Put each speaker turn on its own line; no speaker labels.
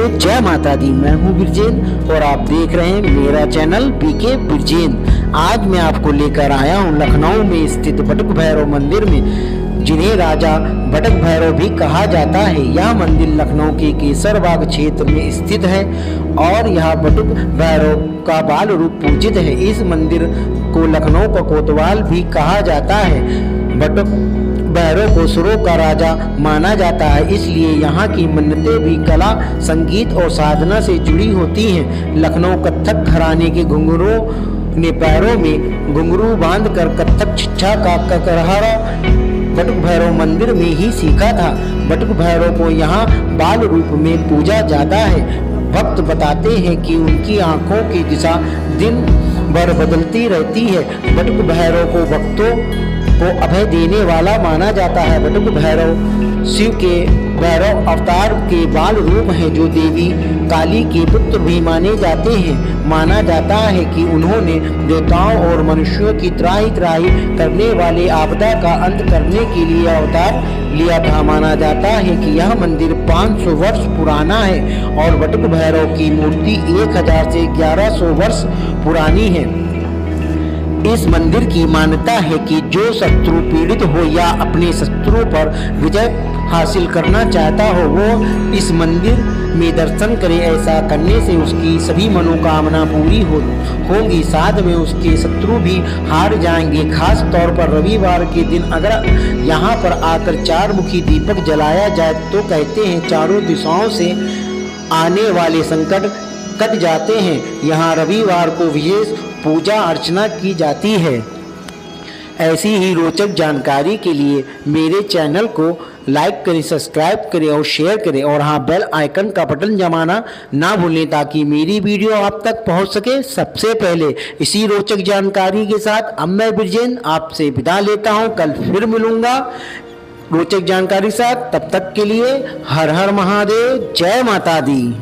महादेव, जय माता दी। मैं हूँ बिरजेन और आप देख रहे हैं मेरा चैनल बीके बिरजेन। आज मैं आपको लेकर आया हूँ लखनऊ में स्थित बटुक भैरव मंदिर में, जिन्हें राजा बटुक भैरव भी कहा जाता है। यह मंदिर लखनऊ के केसरबाग क्षेत्र में स्थित है और यह बटुक भैरव का बाल रूप पूजित है। इस मंदिर को लखनऊ का कोतवाल भी कहा जाता है। बटुक भैरव को सुरों का राजा माना जाता है, इसलिए यहाँ की मन्नतें भी कला, संगीत और साधना से जुड़ी होती हैं। लखनऊ कथक घराने के घुंघरूओं ने पैरों में घुंघरू बांधकर कथक शिक्षा का ककरहारा बटुक भैरव मंदिर में ही सीखा था। बटुक भैरव को यहाँ बाल रूप में पूजा जाता है। भक्त बताते हैं कि उनकी आंखों की दिशा दिन भर बदलती रहती है। बटुक भैरव को भक्तों को अभय देने वाला माना जाता है। बटुक भैरव शिव के भैरव अवतार के बाल रूप हैं, जो देवी काली के पुत्र भी माने जाते हैं। माना जाता है कि उन्होंने देवताओं और मनुष्यों की त्राही त्राही करने वाले आपदा का अंत करने के लिए अवतार लिया था। माना जाता है कि यह मंदिर 500 वर्ष पुराना है और बटुक भैरव की मूर्ति 1000 से 1100 वर्ष पुरानी है। इस मंदिर की मान्यता है कि जो शत्रु पीड़ित हो या अपने शत्रुओं पर विजय हासिल करना चाहता हो, वो इस मंदिर में दर्शन करे। ऐसा करने से उसकी सभी मनोकामना पूरी होंगी, साथ में उसके शत्रु भी हार जाएंगे। खास तौर पर रविवार के दिन अगर यहाँ पर आकर 4 मुखी दीपक जलाया जाए तो कहते हैं चारों दिशाओं से आने वाले संकट कट जाते हैं। यहाँ रविवार को विशेष पूजा अर्चना की जाती है। ऐसी ही रोचक जानकारी के लिए मेरे चैनल को लाइक करें, सब्सक्राइब करें और शेयर करें, और हाँ, बेल आइकन का बटन दबाना ना भूलें ताकि मेरी वीडियो आप तक पहुंच सके सबसे पहले। इसी रोचक जानकारी के साथ अब मैं बिरजेन आपसे विदा लेता हूं। कल फिर मिलूंगा रोचक जानकारी के साथ। तब तक के लिए हर हर महादेव, जय माता दी।